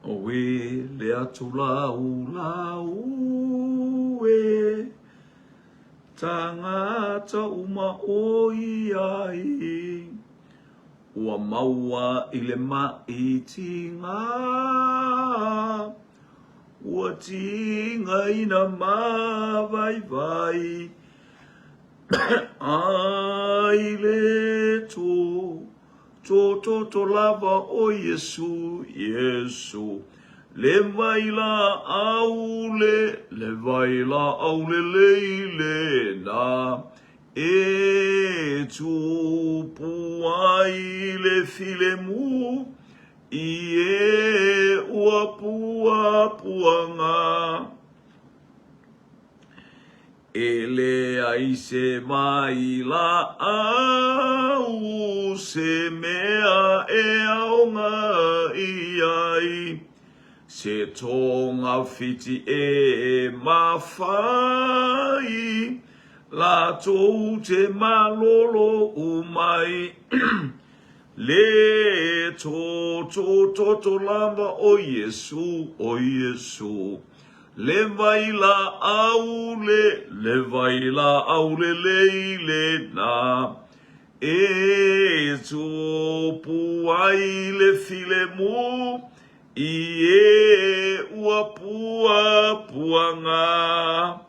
Oe le atu lau e tangata uma oi ai ua maua i le maitinga ua tinga ina mawaiwai ai le to lava o Yesu, Yesu. Le vaila aule, le vaila aule leile na. E tu puai le filemu, ie ua pua puanga. Ele ai se mai la au se mea e aonga i ai se tonga fiti e mawhai la tou te malolo umai le to lava o Yesu, o Yesu. Le vaila aule leile na. E tu puai le filemu, ie ua pua puanga.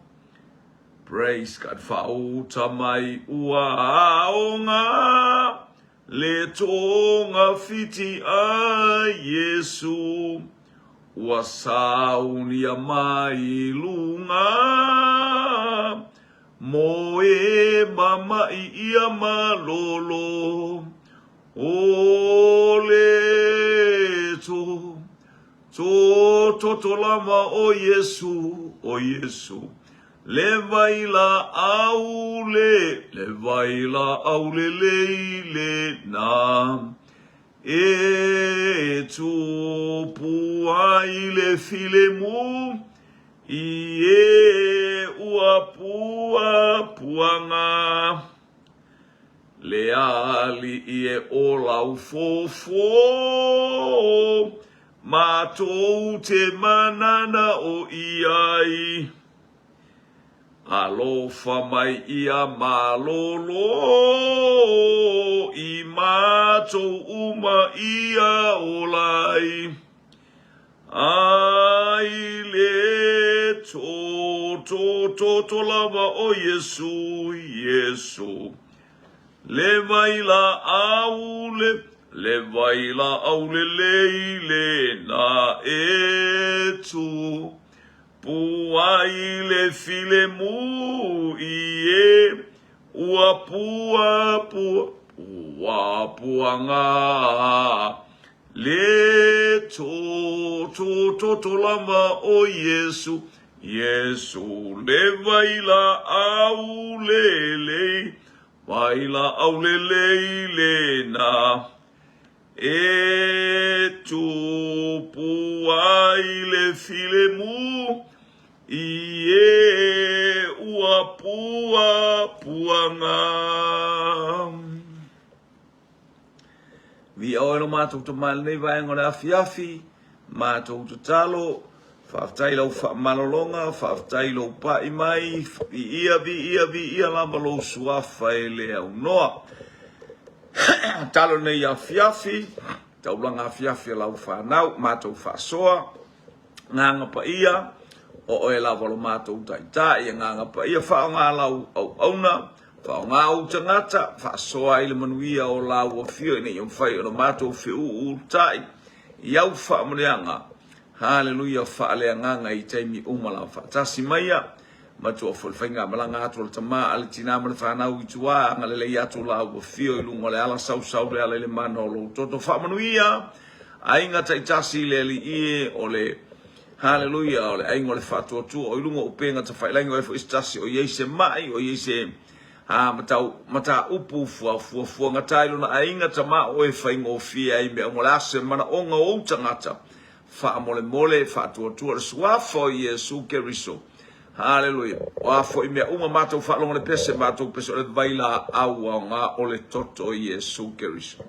Praise God, whauta mai ua aonga, le tonga fiti a Yesu. Ua saunia mai lunga, mo e mamai ia malolo. Ole to lama o Yesu, o Yesu. Le vaila aule leile na. E tu puai le filemu, ie ua pua puanga. Le ali ie o lau fofo, matou te manana o iai. Alofa mai ia malolo, i matou uma ia olai. Ai le to lava o Yesu, Yesu. Le vaila aule leile na etu. Puai le filemu ie ua pua puanga. Le to lama o Yesu, Yesu. Le vaila aule leile na. E tu puai le filemu, ie ua pua puanga. Vi oeno mātou te malnei vai ngore afiafi, mātou te talo, whaftai lau malolonga, whaftai lau pai mai, vi ia lama lau suafa e lea unoa. Talo nei afiafi, taulanga afiafi lau whanau, mātou whasoa, nganga pa ia, o e la walo mātou taitai, nganga pa ia whaonga lau au auna, whaonga au tangata, whasoa ile manuia o lau a fio, ine iam whai o mātou whiu tai, iau whaamareanga, hallelujah, whaaleanganga i teimi umala whaatasi maia, matua whulwhainga malanga atu ala tama ala tina mana whanau i tua anga lele i atu lau a fio i lunga le ala sau le ala le mana o lo toto whaamanuia, ainga taitasi le li ie o le hallelujah, o le aingo le whatua tu o ilunga upenga ta whailango e fo istasi o yeise mai, o yeise mata upu fua ngatailo na ainga tama o e whaingo fia i mea ngolase mana onga o tangata wha mole whatua tu o le suafa o Yesu Keriso. Hallelujah. Wafo i mea uma mātou whalonga le pese mātou pese o le vaila aua ngā o le toto o Yesu Keriso.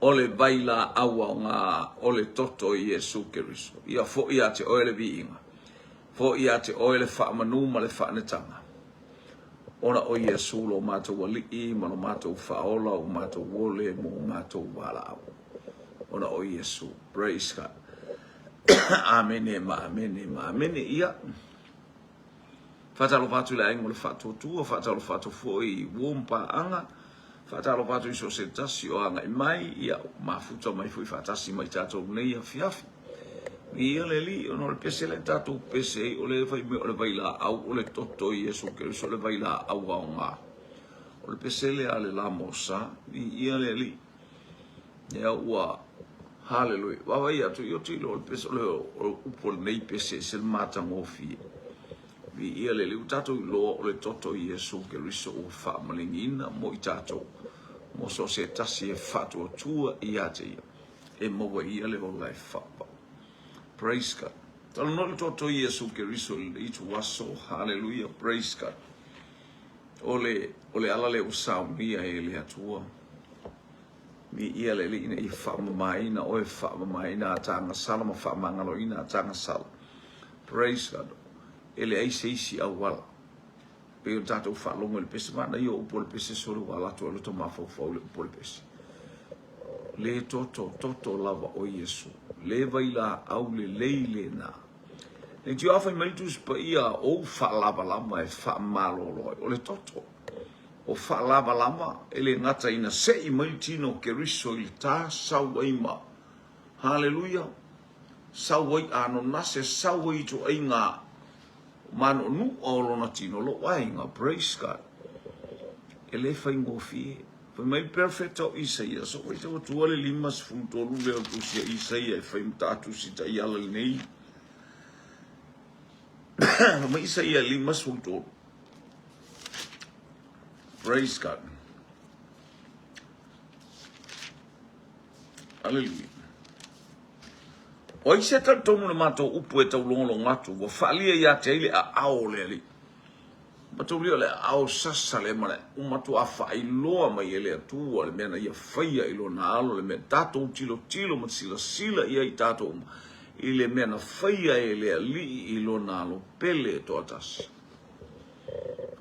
ole baila awa nga ole toto i Yesu Keriso. Ia fo ia te oele viinga. Fo ia te oele wha manu ma le wha netanga. Ona o Yesu lo mātou wali ma lo mātou whaola o mātou wole mo mātou wala au. Ona o Yesu. Praise God. Amene ma amene ma amene ia. Whatalo whatu le aingo le whatu tua, whatalo whatu fo i wompa anga. Whatalo whatu iso se tasi o anga i mai, ia mafuta mai fui whatasi mai tātou nei a fiafi. Ia le li, ono le pese le tātou pese, o le vai me o le vaila au, o le toto i Yesu Keriso, o le vaila au au ngā. O le pese le ale la mosa, ia le li. Ia ua, hallelujah. Wawa ia tu io tilo, o le pese, o upo le nei pese, se le mata ngofi. Ia le li, tātou i loa o le toto i Yesu Keriso o wha malingina mo i tātou. Mo so se tasi e whatu o tua i ate ia. E maua ia le o lai whapa. Praise God. Talo no le toto i Yesu Keriso le itu waso. Hallelujah. Praise God. Ole ala le usau mia e le atua. Mi ia le li ina i whaamamaina o e whaamamaina a tanga sala ma whaamangalo ina a tanga sala. Praise God. Ele ai se isi au wala. Pe o tātou whaalongo le pese mana i o upo le pese soro wala tu alo to mawhau le upo le pese. Le toto lava o Yesu. Le vaila au le leile na. Ne ti awhai maitus pa ia o whaalava lama e whaamalolo o le toto. O whaalava lama e le ngata ina se i maitino Keriso i tā sauai ma. Hallelujah. Sauai ano nase sauai to ai ngā. Mano nu o lona tino lo wainga. Praise God. E le whai ngofie. Foi mai perfeito Isaia. So wai te watua le limas funtolu leo tusia Isaia e whai mtatu si ta iala nei. Ma Isaia limas funtolu. Praise God. Hallelujah. O i se tal tonu le mato upu e tau longo ngatu. Wa whalia ia te ile a ao le ali. Mato lio le ao sasa le male. Umatu a whai loa mai ele atua le mena ia whaia ilo na alo le mena tato tilo ma sila ia i tato uma. I le mena whaia ele ali ilo na alo pele to atasi.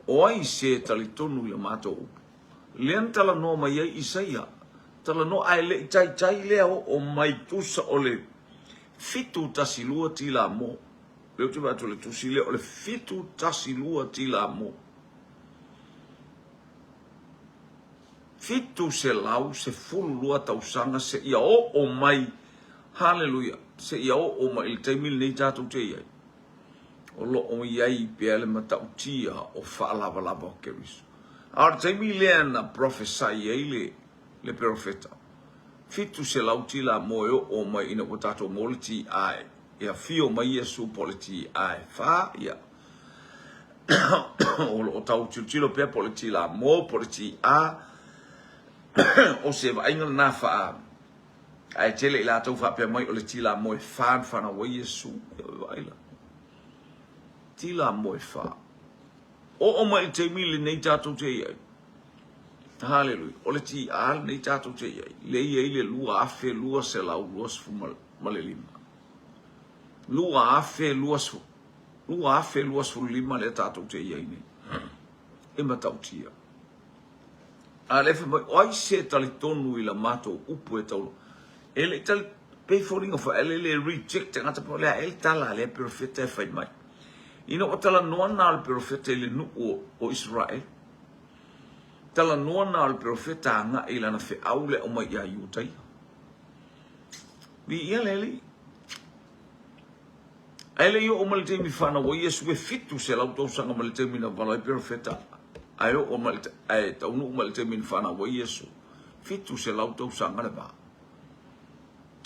O ai se tali tonu le mato upu. Lean tala no mai ai Isaia. Tala no ai le tai lea o mai tusa o le fitu tasilua tila mo. Leo te watu le tusile o le fitu tasilua tila mo. Fitu se lau se fulua tausanga se ia o mai. Hallelujah. Se ia o mai il taimil nei tātou te iai. O lo o iai peale matautia o whaalava lava o Keriso. Ar taimil lea na profesai iai le profeta. Fitu se lau tila mo o mai ina o tātou moliti ai. Ia fio mai Yesu politi ai. Wha ia. O tau tilo pia politi la mo politi a. O se va inga na wha. Ai tele ila tau wha pia mai o le tila mo e whana wa Yesu. Ia tila mo e wha. O mai te mili nei tātou te iai. Hallelujah. O le ti al nei tātou te iai. Le iai le lua afe lua se lau lua sfu malelima. Lua afe lua sfu lima le tātou te iai nei. E matautia. A lefe mai, oi se tali tonu i la mato upu e taulo. Ele tali peiforinga fa ele le reject ngata po le ele tala le profeta e fai mai. Ina o tala noa na al profeta ile nu o Israel. Tala noa na al profeta nga ila na fe aule o mai ia yutai. Vi ia leli. Ele yo o malte mi fana o Yesu e fitu se lau tau sanga malte mi na vala profeta. Ayo o malte ai tau nu malte mi fana o Yesu. Fitu se lau tau sanga le ba.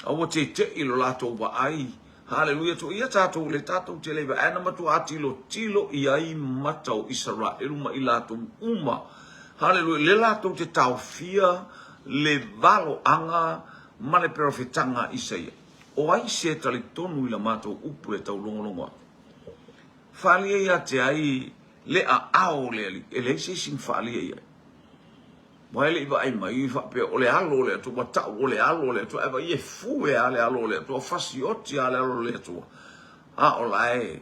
Awa te ilo lato wa ai. Hallelujah to ia tātou le tātou te leva. Ana matu a tilo i ai matau Israel ma i lato uma. Hallelujah. Le lato te tau fia le valo anga ma le profetanga Isaia. O ai se tali tonu i la matou upu e tau longolongo. Whalia ia te ai le a ao le ali. E le se sin whalia ia. Mai le vai mai fa pe ole alo le tu bata ole alo le tu ava ye fu e ale alo le tu fasioti ale alo le tu a olai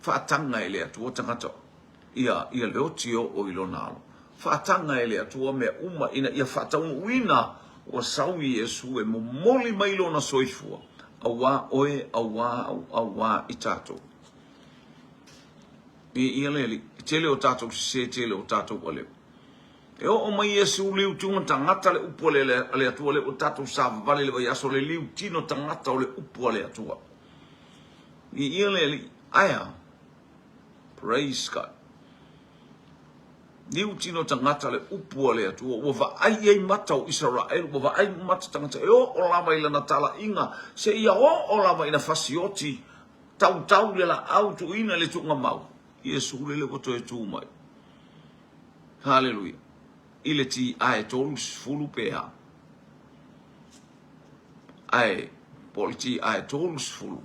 fa tanga ele tu tangata ia le otio o ilonalo fa tanga ele tu me uma ina ia fa tau wina o sawi Yesu e mo moli mai lona soifua awa oe awa itato ia le tele o tato se tele o tato ole e o mai Yesu liu tunga tangata le upo le atua le o tato sa vale le vai aso le liu tino tangata o le upo le atua ia le aya praise God liu tino tangata le upo le atua o va ai mata o Israel o va ai mata tangata e o lama ila natala inga se ia o lama ina fasioti tau le la auto ina le tunga mau Yesu le koto e tu mai hallelujah ile ti ai tolus fulu pea ai politi ai tolus fulu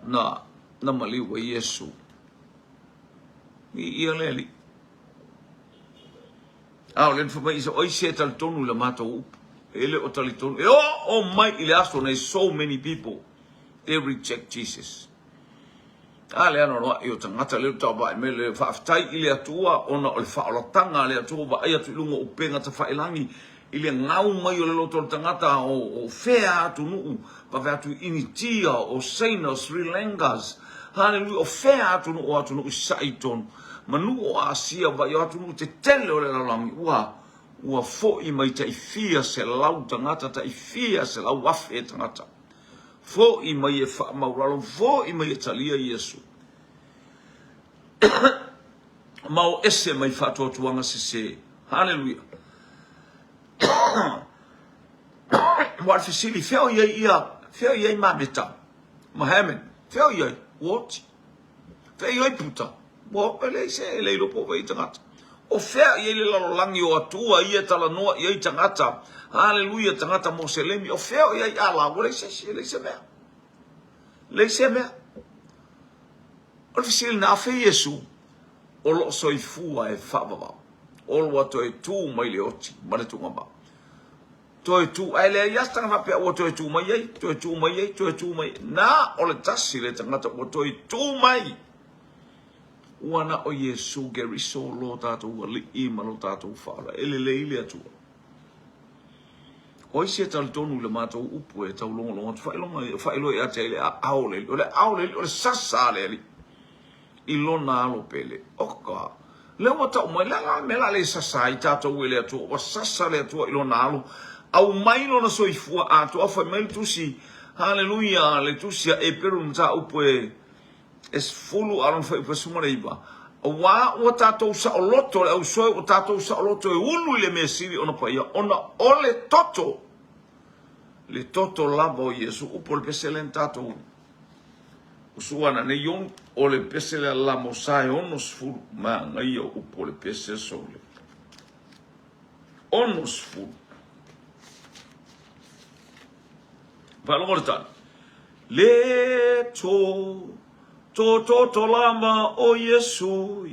na mali wa Yesu ia leli len fa mai so oi setal tonu le mato ele o tali tonu oh my ile aso na so many people they reject Jesus ale ano no io tangata le taba me le fa aftai ile atua ona o le fa o tanga le atua ba ia tu lungo upenga ta fa elangi ile ngau mai o le loto tangata o fea tu nu pa va tu initia o Saina Sri Lankas hallelujah o fea tu nu o tu nu saiton manu o asia ba ia tu nu te tele o le langi ua fo I mai tai fia se lau tangata tai fia se lau wafe tangata fo I mai e fa mauralo fo I mai e talia Yesu mau ese mai fa to tuanga se hallelujah what fisili feo ye mabeta Mohammed feo ye what feo ye puta bo ele se ele lo po vai tangata o fea ye le lo langi o atua ye tala no ye tangata hallelujah tangata mo selemi o feo ye ala o le se me o fisili na fe Yesu o lo soifua e whababa o lo ato e tū mai le oti mare tunga ba to e tū ai le iastanga na pea o to e tū mai ei to e tū mai ei to e tū mai na o le tasi le tangata o to e tū mai wana o Yesu geriso lo tātou wa li ima lo tātou whaara ele le ile atua o isi e tal tonu le mātou upu e tau longa whaelo e ate ele aole o le sasa le li ilona alo pele oka le wata o mai la mela le sasa I tātou ele atua wa sasa le atua ilona alo au mai lona soifua atua fa mai tusi hallelujah le tusi e peru mta upu es fulu aron fa upu sumare iba wa o tātou sa o loto le au soe o tātou sa o loto e ulu le mesiri ona pa ia ona ole toto le toto lava o Yesu upo le peselen tātou usuana ne yon o le pesele la mosai onos fulu ma ngai o upo le pese sole onos fulu valorta le to lama o Yesu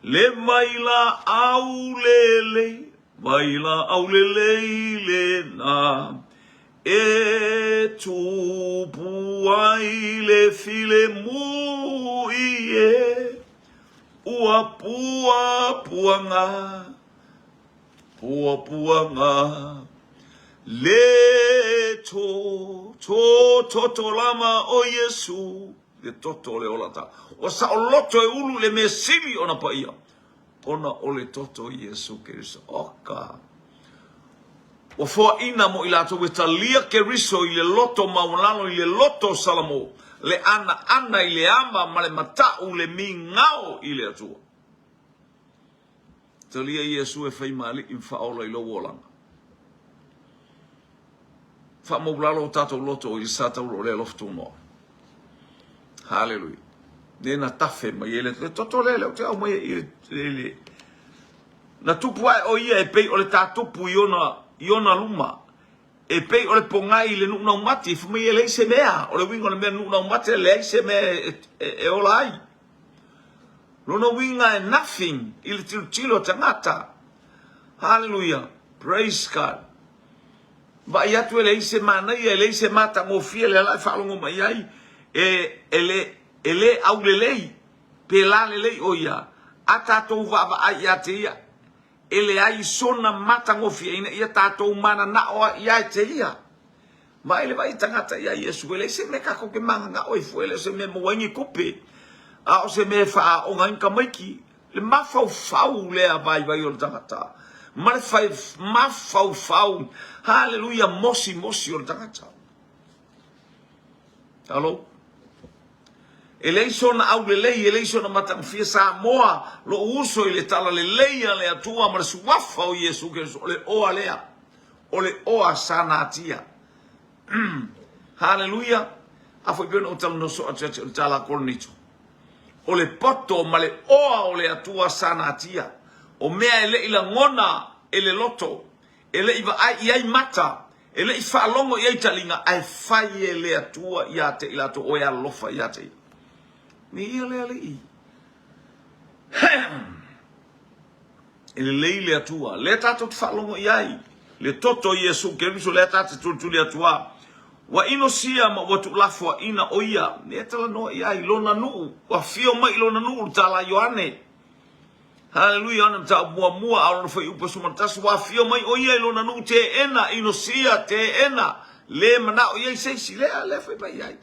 le maila aulele le na e tu puai le file mu ie ua puanga le to lama o Yesu le toto le olata o sa o loto e ulu le mesili ona pa ia ona o le toto Yesu Keriso oka o fo ina mo ilato wetalia Keriso I le loto maulano I le loto salamo le ana I le ama ma le matau le mingao I le atua talia Yesu e fai mali in faola I lo wolanga fa mo blalo tato loto I sata lo le lofto no hallelujah nena tafe ma ele toto le o te au mai ele na tupu ai o ia e pei o le tatupu iona luma e pei o le pongai le nuna umati fu mai ele se mea o le wingo le mea nuna umati le se me e ola ai Lona winga e nothing. Ili tilo tangata. Hallelujah. Praise God. Ba ia tu ele se mana ia ele se mata ngo fie le la fa longo mai ai ele au lelei pela lelei o ia ata to va ai ate ia ele ai sona mata ngo fie ina ia tato mana na o ia te ia ma ele vai tangata ia Yesu ele se me ka ko ke manga o fu ele se me mo wangi kope a o se me fa o ngan ka maiki le mafau fau le vai o tangata mafau. Hallelujah. Mosi o tangata. Hello. Eleison au lelei eleison matang fia sa moa lo uso ile tala lelei le atua mar suafa o Yesu ke ole o alea ole o sanatia. Hallelujah. Afo ben o tal no so tala kornito. Ole poto male o ole atua sanatia. O mea ele ila ngona ele loto ele iwa ai mata ele ifa longo ia talinga ai fai ele atua ia te ila to oya lofa ia te ni ele ele leile atua le tato fa longo ia le toto Yesu ke riso le tato tu atua wa inosia ma watu lafo ina oia ne tala no ia lona nu wa fio mai lona nu tala Yohane. Hallelujah, ana mta mua ala foi upa sumantas wa fio mai o ia lona nu te ena inosia te ena le mana o ia sei sile le foi bai ai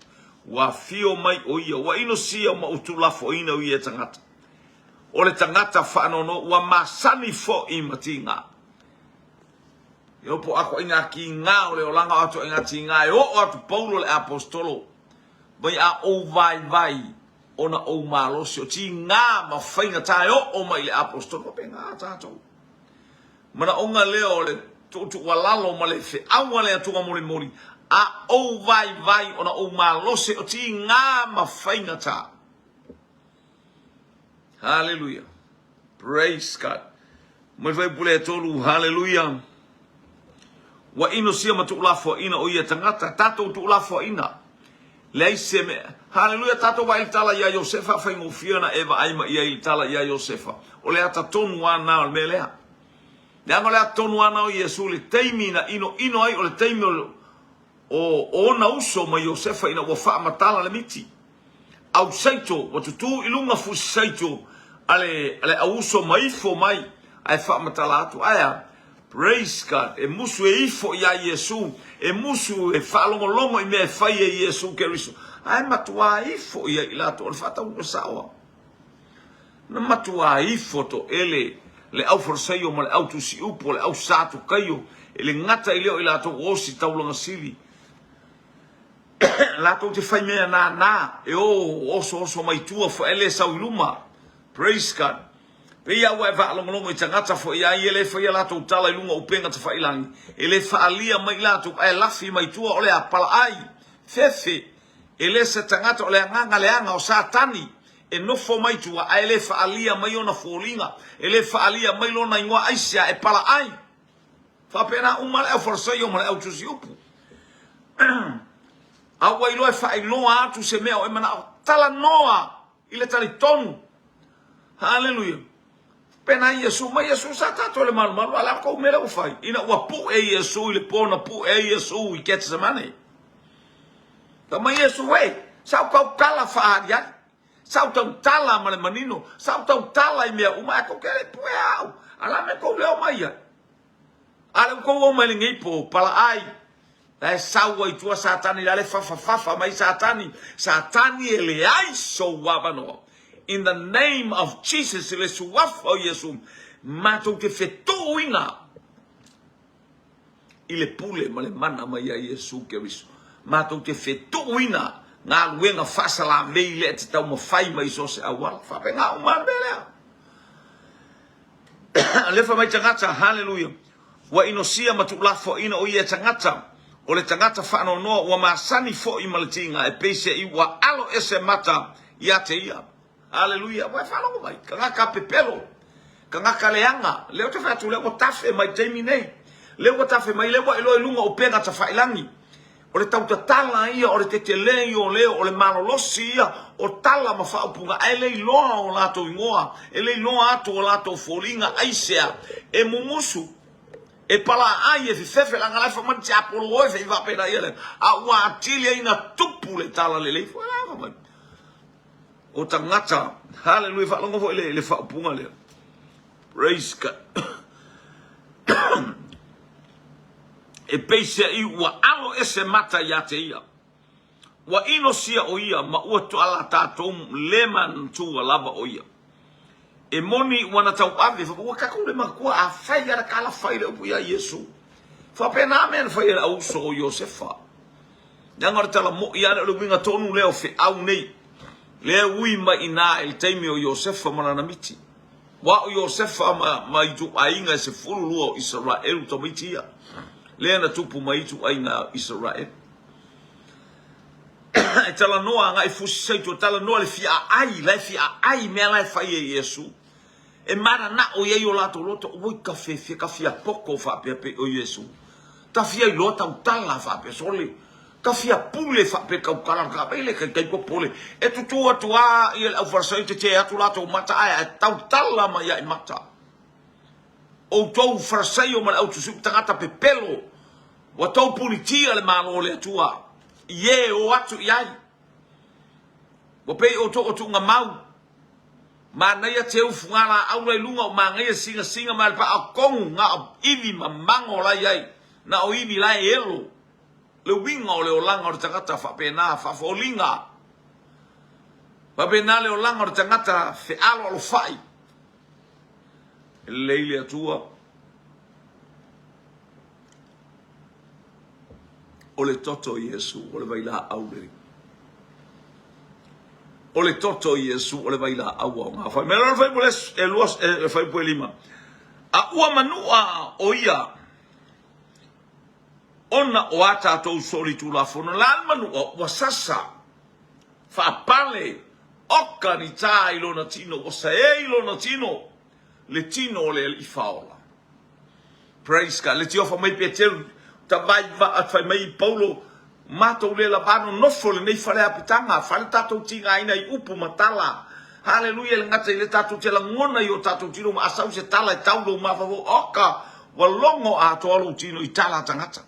wa fio mai o ia wa inosia ma utula fo ina o ia tangata o le tangata fa no wa masani fo I matinga yo po ako ina ki nga o le olanga atu ina tinga o atu Paulo le apostolo bai a o vai ona o malo se ti nga ma fainga tai o mai le apostolo pe nga tato mana onga leo le tu walalo ma le fe awa le tu mori a o vai ona o malo se ti nga ma fainga ta. Hallelujah. Praise God. Mo vai pule tolu hallelujah. Wa ino sia ma tu lafo ina o ia tangata tato tu lafo ina leise me hallelujah tato wa itala ya Josefa fa ngo fiona eva ai ma ia itala ya Josefa o le ata tonu ana o melea le ngo le tonu ana o Yesu le taimina ino ai o le taimio o ona uso ma Josefa ina wa fa matala le miti au saito o tu ilunga fu saito ale auso mai fo mai ai fa matala atu aya. Praise God. E musu e ifo ya Yesu. E musu e fa longo I me fa ye Yesu keriso. Ai matua ifo ya ilato. O fata uno sawa. Na matua ifo to ele. Le au forseio ma le au tusi upo. Le au satu kayo. Ele ngata ileo ilato osi taulanga sili. Lato te fai mea na. E o oso maitua fo ele sa iluma. Praise God. Ia wa va longo I tangata fo ia ele fo ia lato tala ilunga upenga te failangi ele fa alia mai lato ai lafi mai tua ole a pala ai fefe ele se tangata ole nganga le anga o satani e no fo mai tua ai ele fa alia mai ona folinga ele fa alia mai lona ingoa aisia e pala ai fa pena umale au forso yo male au tusiupu awa ilo e fa ilo atu se meo e mana tala noa ile tali tonu. Hallelujah. Pena Yesu ma Yesu sa tato le mal ala ko mele o fai ina wa pu e Yesu le pona pu e Yesu I get the money ta ma Yesu we sa ko kala fa ya sa to tala ma le manino sa to tala I me uma ko kele pu au ala me ko le o mai ya ala ko o mai ngi po pala ai ai sa wa tu satani le fa mai satani ele ai so wa no. In the name of Jesus, le suafo Yesu, mato te fetoina. Ile pule ma le mana ma ia Yesu ke riso. Mato te fetoina. Nga wenga fasa la meile te tau ma fai mai so se awala. Fa pe nga uma belea. Le fa mai tangata, hallelujah. Wa inosia matu lafo ina o ia tangata. O le tangata fa no no wa masani fo I malatinga e pese I wa alo ese mata ia te ia. Hallelujah. Wa fa lo mai kanga ka pepelo. Kanga ka leanga. Leo te fa tu le ko tafe mai taimi nei. Le ko tafe mai le wa ilo ilunga o penga ta failangi. o le tau tala ia, o le te lei o leo, o le malolosi ia, o tala ma whaupunga, e lei loa o lato ingoa, e lei loa atu o lato folinga aisea, e mumusu, e pala ai e fifefe langa lai whaman te apolo oi fe iwa pera ia le, a ua atilia ina tupu le tala le lei, o tangata, hallelujah, whalongo fo le whaupunga le, praise God. E peise i ua alo ese mata ia te ia. Wa ino sia o ia ma ua to ala tātou leman tua lava o ia. E moni wana tau ave, ua kako le makua a whai ara kala whai le upu ia Yesu. Whapena men whai ara auso o Iosefa. Nangara tala mo ia le winga tonu leo fe au nei. Leo ui ma ina el teimi o Iosefa manana miti. Wa o Iosefa ma itu ainga se fulu lua o Israel to miti ia. Lena tupu maitu aina Israel. E tala noa ngai fusi saitu, tala noa le fia ai mea lai fai e Yesu. E mara na o ye yo lato loto, oi ka fia poko fa pe o Yesu. Ta fia i lota u tala fa pe sole. Ka fia pule fa pe ka ukara ka pe le kai popole. E tutu atua i au farsai te atu lato mata ai tau tala ma ya i mata. O tau farsai o man au tu tangata pe pelo. Wa tau politia le malo le atua. Ie o atu iai. Wa pei o to nga mau. Ma na ia te ufungala au lai lunga o ma ngai singa ma le pa a kongu nga iwi ma mango lai iai. Na o iwi lai elo. Le winga o le o langa o le tangata fa pena fa folinga. Fa pena le o langa o le tangata fe alo alo fai. Leile atua. O le toto Yesu, o le vaila au leri. O le toto Yesu, o le vaila au au ngā. Me lana fai pole e luas e fai pole lima. A ua manua o ia. Ona o ata atou sori tu la fono. Lan manua ua sasa. Fa pale. Oka ni tā ilona tino. O sa e ilona tino. Le tino o le i faola. Praise God. Le tiofa mai peteru. Ta vai va at fai mai Paulo mato le la bano no fole nei fale apitanga fale tato tinga ina i upu matala hallelujah le ngata le tato te la ngona yo tato tino ma asau se tala e taulo ma favo oka wa longo a tolo tino i tala tangata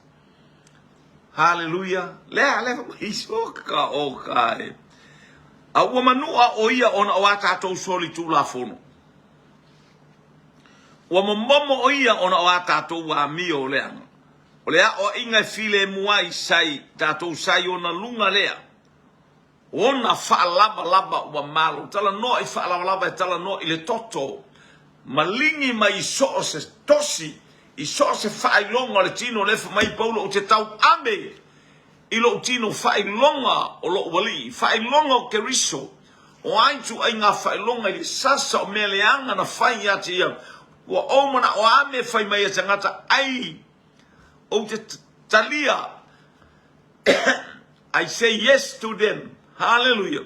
hallelujah le isoka oka a ua manua o ia ona o atato soli tu la fono wa momo o ia ona o atato wa mio leanga. O lea o inga file muai sai, tatou sai ona lunga lea. Ona faa laba ua malo. Tala no i faa laba e tala no i le toto. Malingi ma i so se tosi. I so se faa ilonga le tino lefa mai Paulo o te tau ame. I lo tino faa ilonga o lo wali. Faa ilonga o keriso. O aitu ai ngā faa ilonga i le sasa o meleanga na fai ati ia. Ua omana o ame fai mai a tangata ai. O te talia. I say yes to them. Hallelujah.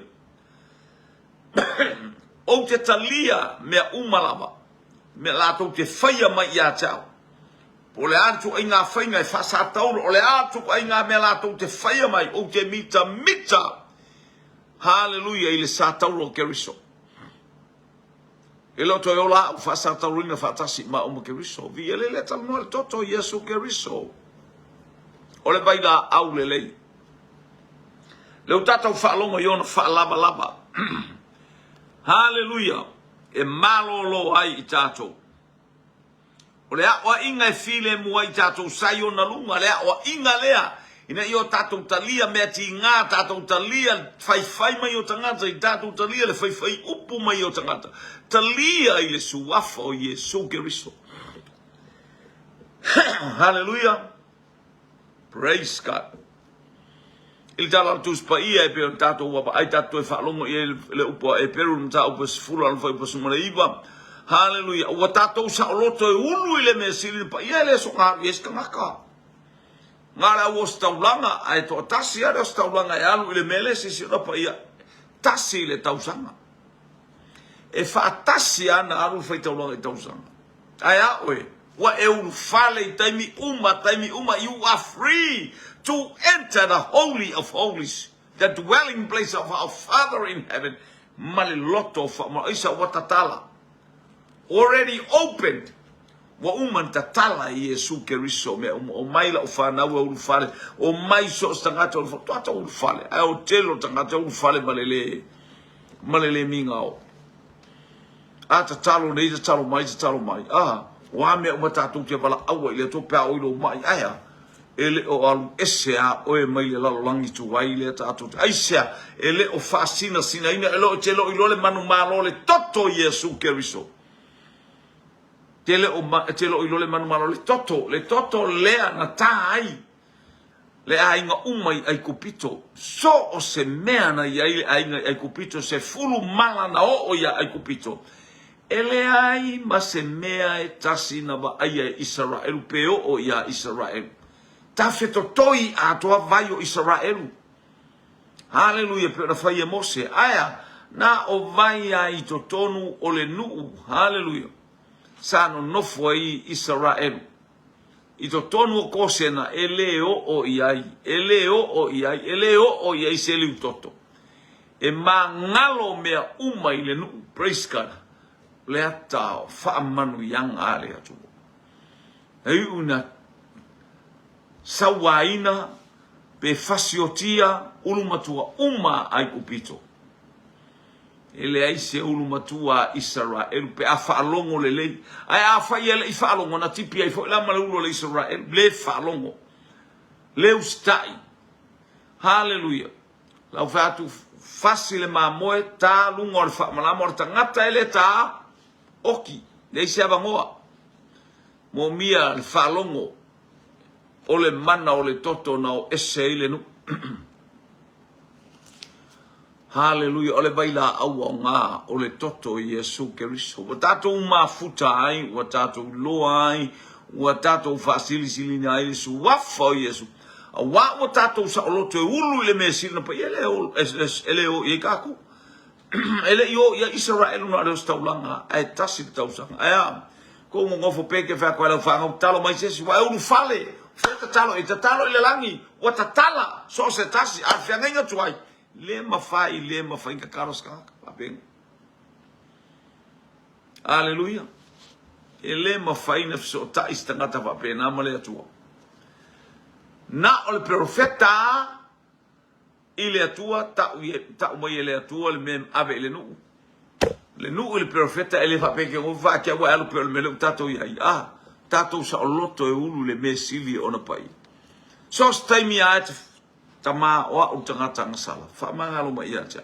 O te talia mea umalama. Me lato te whaia mai ia tau. O le atu ai ngā whainga e whasatauro. O le atu ai ngā me lato te whaia mai. O te mita. Hallelujah. I le satauro keriso. E loto e ola u whasatauro ina whatasi ma umu keriso. Vi ele le tamo le toto Yesu keriso. O le baila au le lei. Leu tatau whaalonga iona whaalaba. Hallelujah. E malo lo ai i tatou. O le a inga e file mua i tatou sai o na lunga. Le a inga lea. Ina i o tatou talia mea ti ngā tatou talia. Fai mai o tangata i tatou talia. Le fai upu mai o tangata. Talia i le suafa o Yesu Keriso. Hallelujah. Praise God. Il tala tus pa ia e pe tato wa ai tato e falongo e le upo e peru mta upo sfula al foi posu mona iba. Hallelujah. Wa tato sa loto e ulu ile me sili pa ia le so nga yes ka maka. Ngara wo staulanga ai to tasi ara staulanga e alu ile mele si si pa ia. Tasi le tausanga. E fa tasi ana alu foi taulanga e tausanga. Ai a we. Wa e ulu fale taimi uma you are free to enter the Holy of Holies, the dwelling place of our Father in heaven. Maliloto isa watatala. Already opened. Wa uman tatala Yesu Keriso me o mai la ufana wa ulufale o mai so stangata ulufale ai o telo tangata ulufale malele mingao ata talo nei talo mai wa me o matatu ke bala awa ile to pa o ilo mai aya ele o alu esea o e mai le langi tu wai le tatu aisia ele o fascina sina ina ele o telo ilo le manu malo le toto Yesu Keriso. Telo ilo le manu malo le toto lea na tai le ainga umai ai kupito so o se mea na ia ai kupito se fulu mala na o ia ai kupito ele ai ma se mea e tasi na ba ai Israel peo o ia Israel ta feto toi a toa vai o Israel. Haleluia pe na fai Mose aya na o vai ai totonu o le nuu. Haleluia sano nofo ai Israel i to tonu o kosena eleo o iai se liu toto e mangalo mea uma i le nu praise God le ata fa manu yang ale atu ei una sawaina pe fasiotia ulumatua uma ai kupito ele ai se ulu matua Israel pe afa longo lele ai afa ele ifa longo na tipi ai fo la malulo le Israel le fa longo le ustai. Haleluia la fatu facile ma moe ta lungo fa mala morta ngata ele ta oki le se abangoa mo mia le fa longo o le mana o le toto na o ese ile nu. Haleluia, ole baila awa nga, ole toto Yesu Keriso. Wa tatou mafuta ai, wa tatou loa ai, wa tatou fasili silina ai, su wafa o Yesu. Wa tatou sa oloto e ulu ile mesina pa, ele o ye kaku. Ele yo ya Israel no adeus taulanga, ai tasi tausanga. Aya, ko ngofo peke fa kwa la fanga talo mai sesi, wa ulu fale. Feta talo ile langi, wa tatala, so se tasi, afiangenga tuai. Le mafai ka karos ka apeng. Haleluia. Ele mafai na so ta istangata va pena male atua. Na o le profeta ile atua ta mo ile atua le mem ave le nu. Le nu le profeta ele va peke o va ke wa lo per mele tato ia. Tato sa loto e ulu le mesili ona pai. So stai mi at tama o utangata ngasala fa mangalo ma ia ja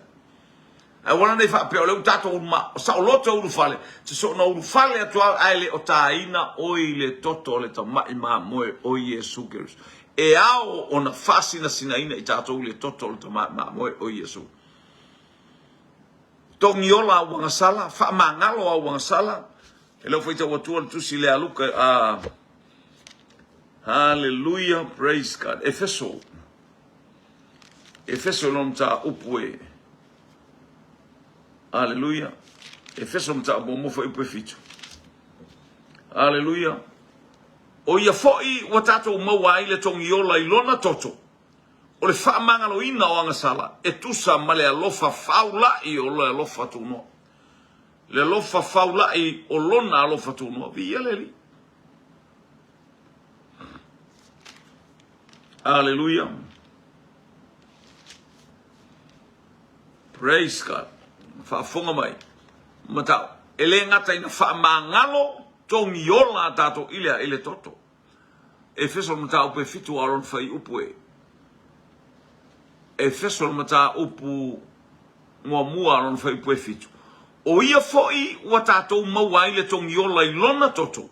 ai wana nei fa pe o tato ma sa loto u fale se so no u fale atua ai le o taina o ile toto le tama ma mo o Yesu Keriso e ao ona fasina sinaina i tato le toto le tama ma mo o Yesu tongiola o ngasala fa mangalo o ngasala e lo foi te o tu si le aluka hallelujah praise God. Efeso non ta upwe. Hallelujah. Efeso non ta bomo foi upwe fitu. Hallelujah. O ia foi watato mawa ile tongiola ilona toto. O le fa mangalo ina o ngasala. E tusa male alofa faula I o le alofa tuno. Le alofa faula I o lona alofa tuno. Via leli. Hallelujah. Praise God. Fa fonga mai. Mata ele ngata ina fa mangalo tongiola tato ile toto. Efeso mata upe fitu aron fai upwe. Efeso mata upu mua aron fai upwe fitu. O ia foi wa tato maua ile tongiola ilona toto.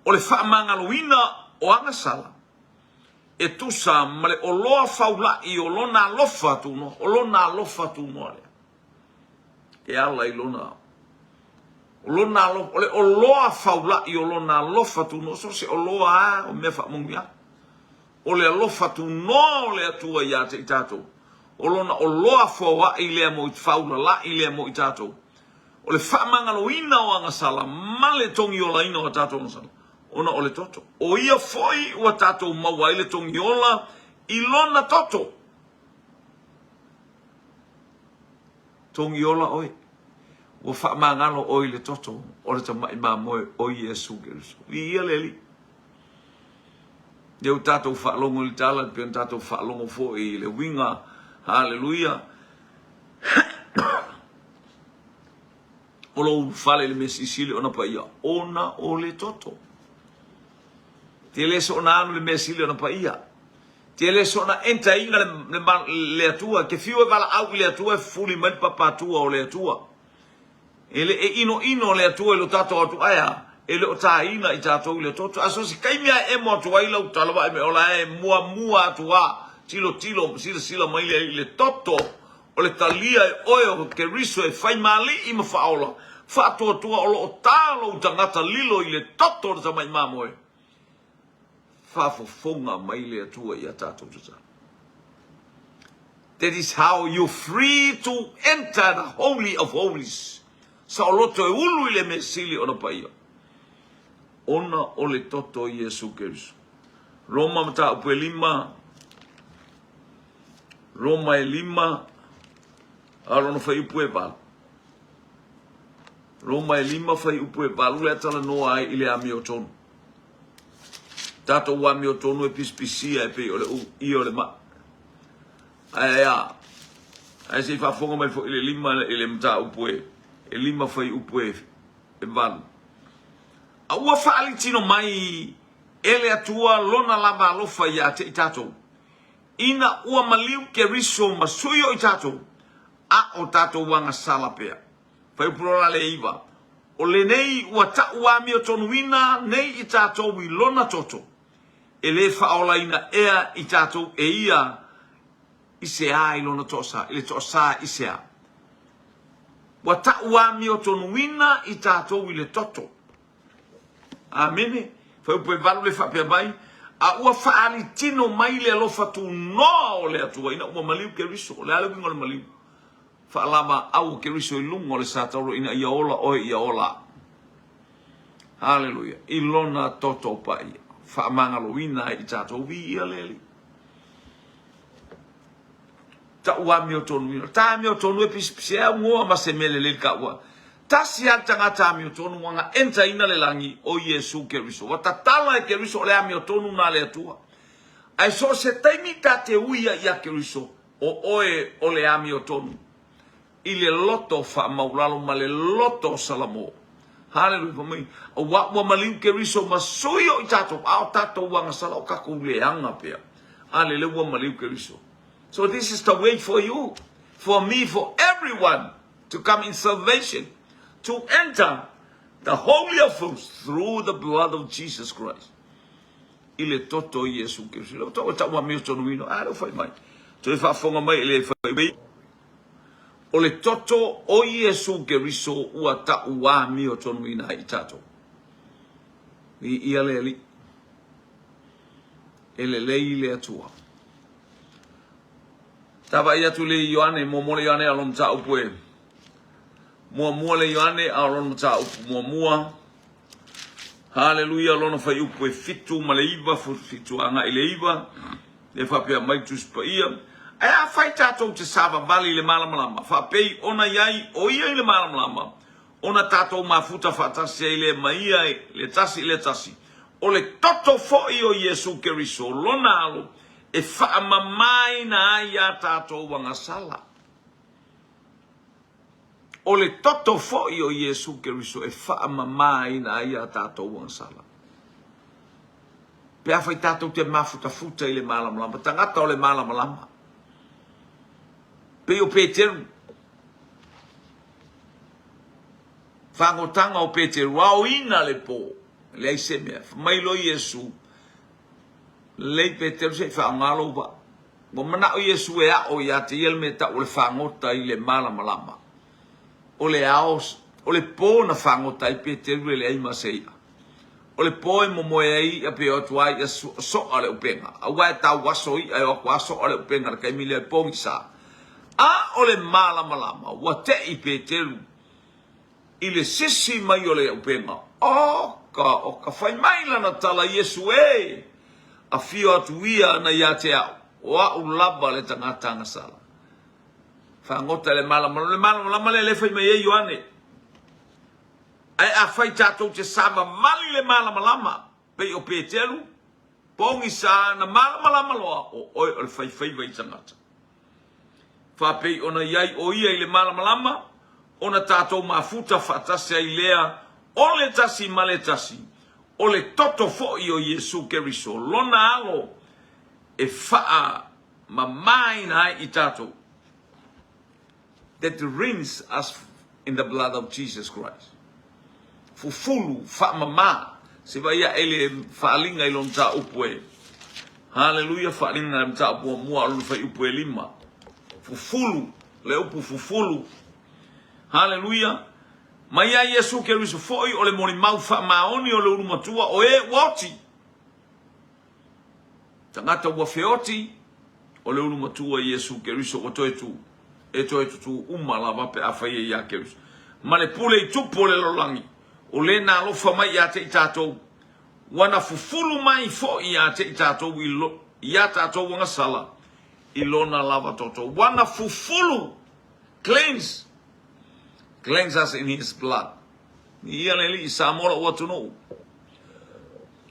O le fa mangalo ina o anga sala. E tu sa male o loa faula I o lona lofa tu no o lona lofa tu no ale e ala I lona o lona o loa faula I o lona lofa tu no so se o loa o me fa mungia o le lofa tu no le atua ia te tato o lona o loa faua I le mo faula la I le mo tato o le fa mangalo ina o anga sala male tongi o la ina o tato no sala ona ole toto o ia foi o tato maua ile tongiola ilona toto. Tongi ola oi. Wa fa mangalo oi le toto. Ora ta mai mamoe oi Yesu Keriso. Ia leli. Deu tato fa longo le tala, pe tato fa longo fo i le winga. Hallelujah. Olo fale le mesisili ona pa ia. Ona o le toto. Te le so na anu le mesisili ona pa ia. Te le so na enta inga le atua. Ke fiu e vala au le atua e fuli mai papatua o le atua. Ele e ino le atua e lo tato atu aya. Ele o ta ina i tato le toto. Aso si kaimia e mo atua ila utalawa e me ola e mua atua. Tilo sila mai le toto. O le talia e oe ke riso e fai mali ima faola. Fa tua o lo talo utangata lilo i le toto o ta mai mamoe. Fa fofonga mai le atua i a tato tuta. That is how you're free to enter the Holy of Holies. Sa o loto e ulu i le mesili o na paia. Ona o le toto i Yesu Keriso. Roma mata upu e lima. Roma e lima. Arono fai upu e val. Roma e lima fai upu e val. Ule atala noa ai ile ami o tonu. Tato wami o tonu e pispisia e pe ole i ole ma. Aya. Ai se fa fonga mai fo ile lima ile mta upu e. E lima fai upu e val. A ua faali tino mai ele atua lona lava alofa ia te itato. Ina ua maliu ke riso masuyo itato. A o tato wanga sala pea. Fai upurola le iwa. O le nei ua ta uami o tonuina nei itato wi lona toto. E le faola ina ea itato e ia isea i lona tosa. Ile tosa isea. Ua ta uami o tonuina itato wi le toto. Amene. Fai upu e valu le fapea mai. A ua faali tino mai le alofa tu noa o le atua. Ina ua maliu ke riso. Le ale wingo le maliu. Fa'alama au ke riso i lungo le sataro ina ia ola oi ia ola. Hallelujah. Ilona toto pa ia. Fa'amangalo ina i tato vi ia leli. Ta ua mi o tonu ina. Ta mi o tonu e pisea ngoa ma se mele le ka ua. Ta si atanga ta mi o tonu wanga enta ina le langi o Yesu ke riso. Wata tala e ke riso le ami o tonu na le atua. Ai so se taimi ta te uia ia ke riso. O oe o le ami o tonu. I le loto fa maulalo ma le loto salamo. Hallelujah for me. O wa maliu ke riso masuyo i tato. Ao tato wanga sala o kako uleanga pia. Ale le wa maliu ke riso. So this is the way for you. For me, for everyone. To come in salvation. To enter the Holy of Holies through the blood of Jesus Christ. I le toto Yesu Keriso. Le toto ta wa mi tonu ino. Lo fai mai. So fa fonga mai le fai mai. O le toto o Yesu Keriso ua ta ua mi o tonu ina i tato. I ia le ali. Ele lei le atua. Tava ia tu le Ioane, mo le Ioane alon ta upue. Mua le Ioane alon ta upu mua. Hallelujah, alon fai upue fitu ma le iwa, fitu anga i le iwa. Le fapea mai tu spa ia. Ea fai tatou te sava vali le malamalama. Fa pei ona iai o ia i le malamalama. Ona tatou mafuta fatasi ai le maia le tasi. O le toto foi o Yesu Keriso. Lona alo e faa mamai na aia tatou wanga sala. O le toto foi o Yesu Keriso e faa mamai na aia tatou wanga sala. Pea fai tatou te mafuta i le malamalama. Tangata o le malamalama. Pe o Peteru. Whangotanga o Peteru. Wao ina le po. Le aise mea. Mailo Yesu. Le Peteru se whangalo wa. Mo mana o Yesu e a o ia te iel me ta o le whangota i le malamalama. O le aos. O le po na whangota i Peteru le aima seia. O le po e momoe ai a pe o tuai a so ale upenga. A wai ta waso i a o kwa so ale upenga. Kai mile e pongi saa. A ole malamalama, wa te i Peteru, i le sisi mai ole upenga. O ka whai mai lana tala Yesu e, a fio atu ia na ia te au. wa ulaba le tangata ngasala whangota le malama le whai mai e Ioane ai a whai tātou te sama mali le malama pe o Peteru pongi sa na malama loa o oi o le whai vai tangata whapei ona iai o ia i le malama ona tātou mafuta whatase ai lea o le tasi ma le tasi o le toto fo i o Yesu Keriso lona alo e faa ma mai na i tātou that rinse us in the blood of Jesus Christ fufulu fa mama se vai a ele falinga i lon ta upue hallelujah falinga i ta upu mua lu fa upue lima fufulu le upu fufulu hallelujah mai a Yesu Keriso foi o le moni mau fa maoni o le uru matua o e woti tangata ua feoti o le uru matua Yesu Keriso o toi tu e toi tu umala pe a fai ia Keriso ma le pule i tupo le lolangi o le na alofa mai ia te i tātou wana fufulu mai fo ia te i tātou ia tātou wanga sala i lona lava toto wana fufulu cleanse us in his blood ni ia le li sa mola o atuno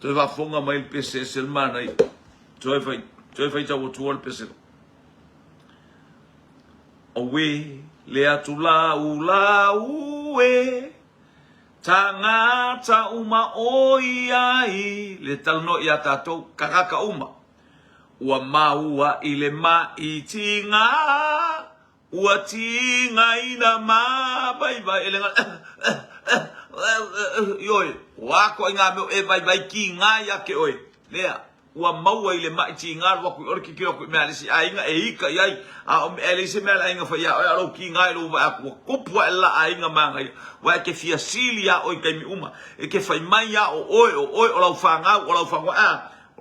te va fonga mai il pese selmana i toi fai tau tu al pese owe le atula ue tangata uma oiai le talno ia tatou kakaka uma ua maua i le mai tinga ua tinga ina ma bai elenga yoi wako inga me e bai ki nga ya ke oi lea ua maua i le mai tinga wa ku orki ki ku me alisi ainga e ika yai a alisi me ainga fa ya alo ki nga lo va ku kupua la ainga manga wa ke fia silia oi kai mi uma e ke fai mai ya o lau fanga o lau fanga a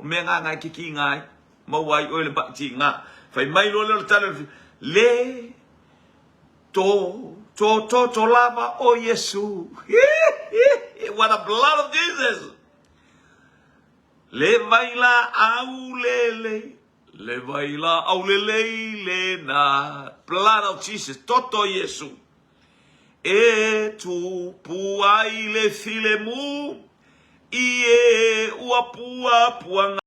me nga ki nga maua i oi le mai tinga fai mai lo le tale le to lava o Yesu. What a blood of Jesus. Le baila aulele. Le baila aulele le na. Blood of Jesus. Toto Yesu. E tu puai le filemu. Ie uapua puanga.